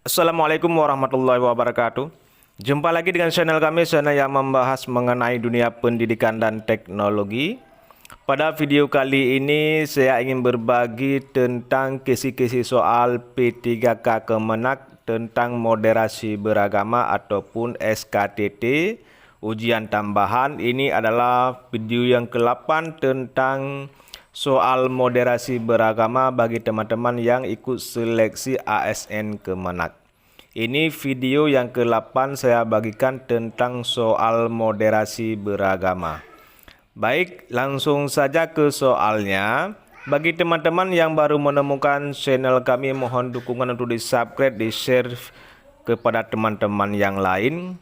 Assalamualaikum warahmatullahi wabarakatuh. Jumpa lagi dengan channel kami, channel yang membahas mengenai dunia pendidikan dan teknologi. Pada video kali ini saya ingin berbagi tentang kisi-kisi soal P3K Kemenak tentang moderasi beragama ataupun SKTT ujian tambahan. Ini adalah video yang ke-8 tentang soal moderasi beragama bagi teman-teman yang ikut seleksi ASN Kemenak. Ini video yang ke-8 saya bagikan tentang soal moderasi beragama. Baik, langsung saja ke soalnya. Bagi teman-teman yang baru menemukan channel kami, mohon dukungan untuk di-subscribe, di-share kepada teman-teman yang lain.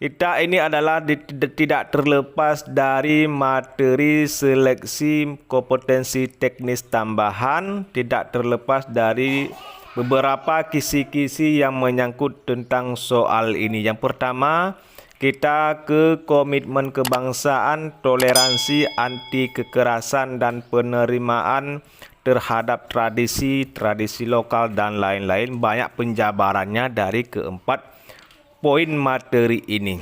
Kita ini adalah tidak terlepas dari materi seleksi kompetensi teknis tambahan, tidak terlepas dari beberapa kisi-kisi yang menyangkut tentang soal ini. Yang pertama, kita ke komitmen kebangsaan, toleransi, anti kekerasan, dan penerimaan terhadap tradisi lokal dan lain-lain. Banyak penjabarannya dari keempat poin materi ini.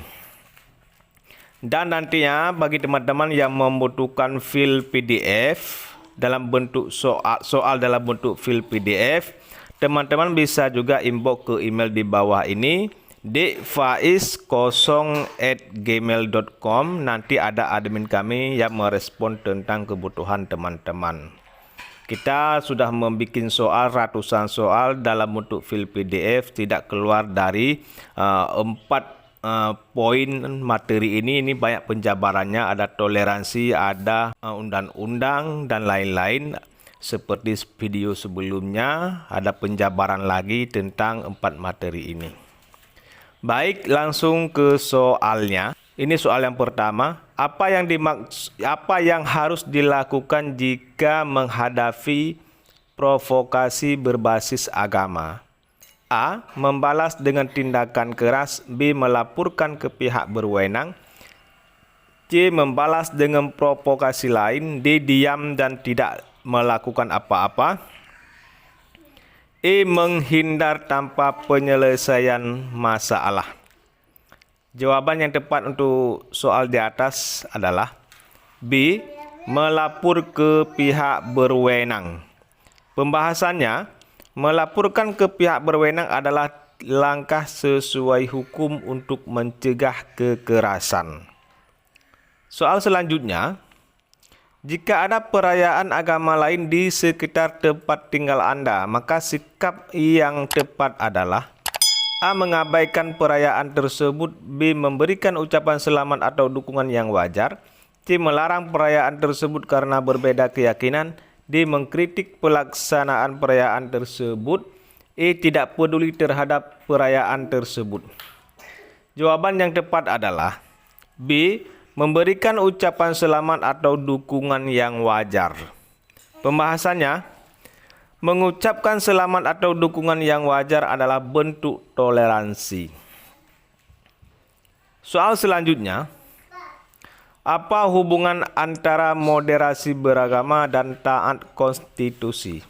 Dan nantinya bagi teman-teman yang membutuhkan file PDF dalam bentuk soal dalam bentuk file PDF, teman-teman bisa juga inbox ke email di bawah ini dfaiz0@gmail.com. Nanti ada admin kami yang merespon tentang kebutuhan teman-teman. Kita sudah membuat soal ratusan soal dalam bentuk file PDF, tidak keluar dari 4 poin materi ini. Ini banyak penjabarannya, ada toleransi, ada undang-undang dan lain-lain. Seperti video sebelumnya, ada penjabaran lagi tentang 4 materi ini. Baik, langsung ke soalnya. Ini soal yang pertama. Apa yang harus dilakukan jika menghadapi provokasi berbasis agama? A. Membalas dengan tindakan keras. B. Melaporkan ke pihak berwenang. C. Membalas dengan provokasi lain. D. Diam dan tidak melakukan apa-apa. E. Menghindar tanpa penyelesaian masalah. Jawaban yang tepat untuk soal di atas adalah B. Melapor ke pihak berwenang. Pembahasannya, melaporkan ke pihak berwenang adalah langkah sesuai hukum untuk mencegah kekerasan. Soal selanjutnya, jika ada perayaan agama lain di sekitar tempat tinggal Anda, maka sikap yang tepat adalah A. Mengabaikan perayaan tersebut. B. Memberikan ucapan selamat atau dukungan yang wajar. C. Melarang perayaan tersebut karena berbeda keyakinan. D. Mengkritik pelaksanaan perayaan tersebut. E. Tidak peduli terhadap perayaan tersebut. Jawaban yang tepat adalah B. Memberikan ucapan selamat atau dukungan yang wajar. Pembahasannya, mengucapkan selamat atau dukungan yang wajar adalah bentuk toleransi. Soal selanjutnya, apa hubungan antara moderasi beragama dan taat konstitusi?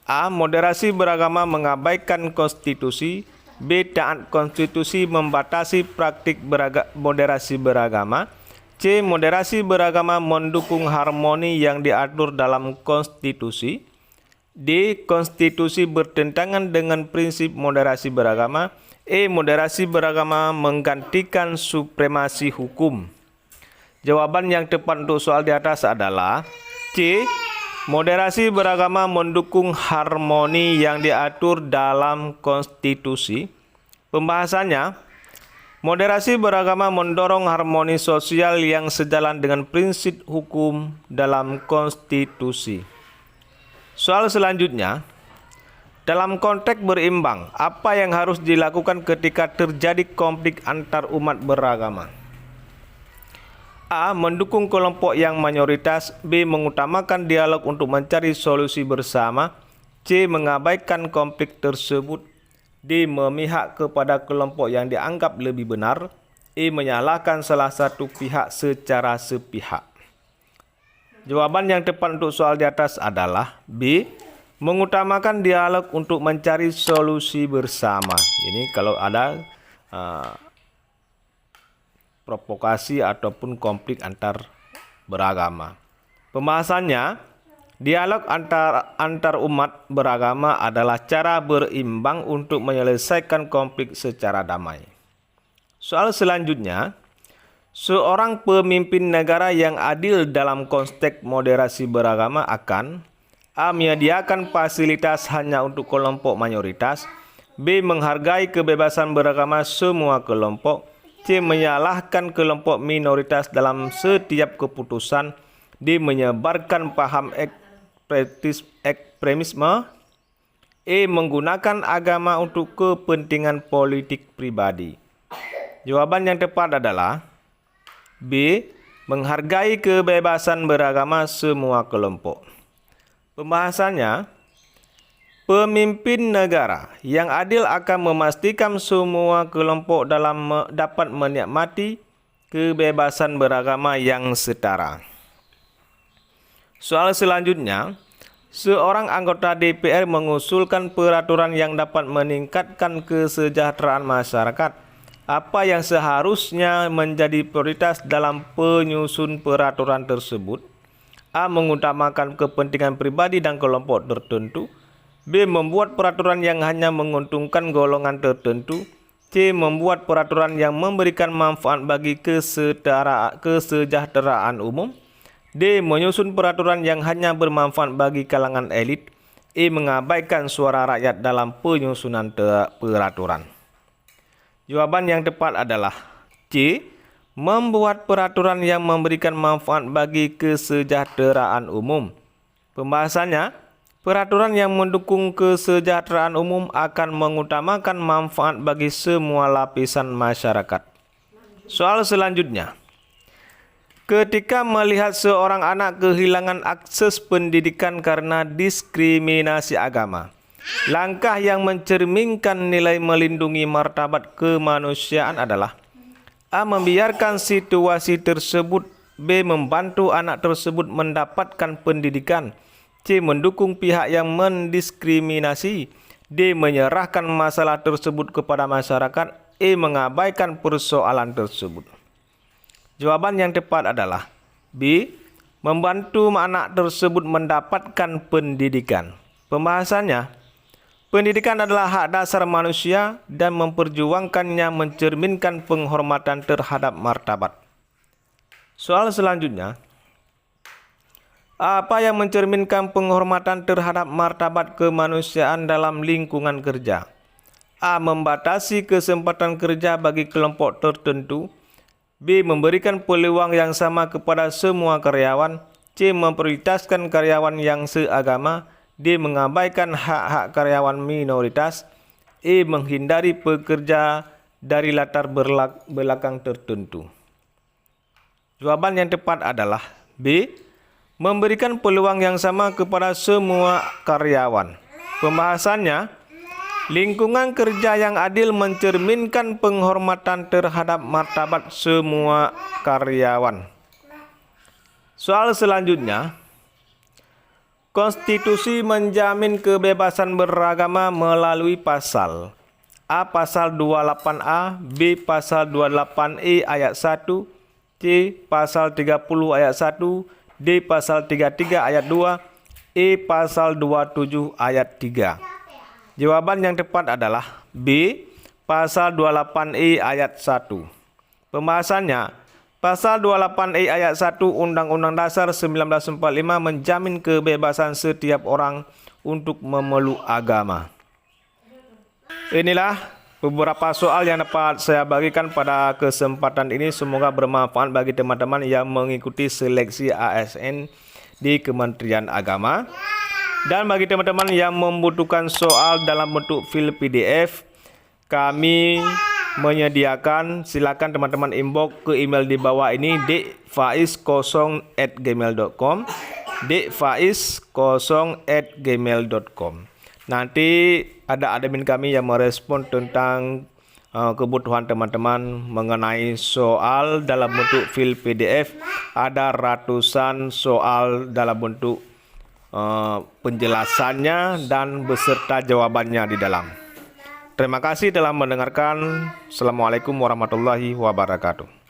A. Moderasi beragama mengabaikan konstitusi. B. Taat konstitusi membatasi praktik moderasi beragama. C. Moderasi beragama mendukung harmoni yang diatur dalam konstitusi. D. Konstitusi bertentangan dengan prinsip moderasi beragama. E. Moderasi beragama menggantikan supremasi hukum. Jawaban yang tepat untuk soal di atas adalah C. Moderasi beragama mendukung harmoni yang diatur dalam konstitusi. Pembahasannya, moderasi beragama mendorong harmoni sosial yang sejalan dengan prinsip hukum dalam konstitusi. Soal selanjutnya, dalam konteks berimbang, apa yang harus dilakukan ketika terjadi konflik antar umat beragama? A. Mendukung kelompok yang mayoritas. B. Mengutamakan dialog untuk mencari solusi bersama. C. Mengabaikan konflik tersebut. D. Memihak kepada kelompok yang dianggap lebih benar. E. Menyalahkan salah satu pihak secara sepihak. Jawaban yang tepat untuk soal di atas adalah B. mengutamakan dialog untuk mencari solusi bersama. Ini kalau ada provokasi ataupun konflik antar beragama. Pembahasannya, dialog antar umat beragama adalah cara berimbang untuk menyelesaikan konflik secara damai. Soal selanjutnya, seorang pemimpin negara yang adil dalam konteks moderasi beragama akan A. Menyediakan fasilitas hanya untuk kelompok mayoritas. B. Menghargai kebebasan beragama semua kelompok. C. Menyalahkan kelompok minoritas dalam setiap keputusan. D. Menyebarkan paham ekstremisme. E. Menggunakan agama untuk kepentingan politik pribadi. Jawaban yang tepat adalah B. Menghargai kebebasan beragama semua kelompok. Pembahasannya, pemimpin negara yang adil akan memastikan semua kelompok dapat menikmati kebebasan beragama yang setara. Soal selanjutnya, seorang anggota DPR mengusulkan peraturan yang dapat meningkatkan kesejahteraan masyarakat. Apa yang seharusnya menjadi prioritas dalam penyusun peraturan tersebut? A. Mengutamakan kepentingan pribadi dan kelompok tertentu. B. Membuat peraturan yang hanya menguntungkan golongan tertentu. C. Membuat peraturan yang memberikan manfaat bagi kesejahteraan umum. D. Menyusun peraturan yang hanya bermanfaat bagi kalangan elit. E. Mengabaikan suara rakyat dalam penyusunan peraturan. Jawaban yang tepat adalah C. Membuat peraturan yang memberikan manfaat bagi kesejahteraan umum. Pembahasannya, peraturan yang mendukung kesejahteraan umum akan mengutamakan manfaat bagi semua lapisan masyarakat. Soal selanjutnya, ketika melihat seorang anak kehilangan akses pendidikan karena diskriminasi agama, langkah yang mencerminkan nilai melindungi martabat kemanusiaan adalah A. Membiarkan situasi tersebut. B. Membantu anak tersebut mendapatkan pendidikan. C. Mendukung pihak yang mendiskriminasi. D. Menyerahkan masalah tersebut kepada masyarakat. E. Mengabaikan persoalan tersebut. Jawaban yang tepat adalah B. Membantu anak tersebut mendapatkan pendidikan. Pembahasannya, pendidikan adalah hak dasar manusia dan memperjuangkannya mencerminkan penghormatan terhadap martabat. Soal selanjutnya, apa yang mencerminkan penghormatan terhadap martabat kemanusiaan dalam lingkungan kerja? A. Membatasi kesempatan kerja bagi kelompok tertentu. B. Memberikan peluang yang sama kepada semua karyawan. C. Memprioritaskan karyawan yang seagama. D. Mengabaikan hak-hak karyawan minoritas. E. Menghindari pekerja dari latar belakang tertentu. Jawaban yang tepat adalah B. Memberikan peluang yang sama kepada semua karyawan. Pembahasannya, lingkungan kerja yang adil mencerminkan penghormatan terhadap martabat semua karyawan. Soal selanjutnya, konstitusi menjamin kebebasan beragama melalui pasal A. Pasal 28A, B. Pasal 28E ayat 1, C. Pasal 30 ayat 1, D. Pasal 33 ayat 2, E. Pasal 27 ayat 3. Jawaban yang tepat adalah B. Pasal 28E ayat 1. Pembahasannya, Pasal 28E ayat 1 Undang-Undang Dasar 1945 menjamin kebebasan setiap orang untuk memeluk agama. Inilah beberapa soal yang dapat saya bagikan pada kesempatan ini. Semoga bermanfaat bagi teman-teman yang mengikuti seleksi ASN di Kementerian Agama. Dan bagi teman-teman yang membutuhkan soal dalam bentuk file PDF, kami menyediakan. Silakan teman-teman inbox ke email di bawah ini dfaiz0@gmail.com dfaiz0@gmail.com. Nanti ada admin kami yang merespon tentang kebutuhan teman-teman mengenai soal dalam bentuk file PDF. Ada ratusan soal dalam bentuk penjelasannya dan beserta jawabannya di dalam. Terima kasih telah mendengarkan. Assalamualaikum warahmatullahi wabarakatuh.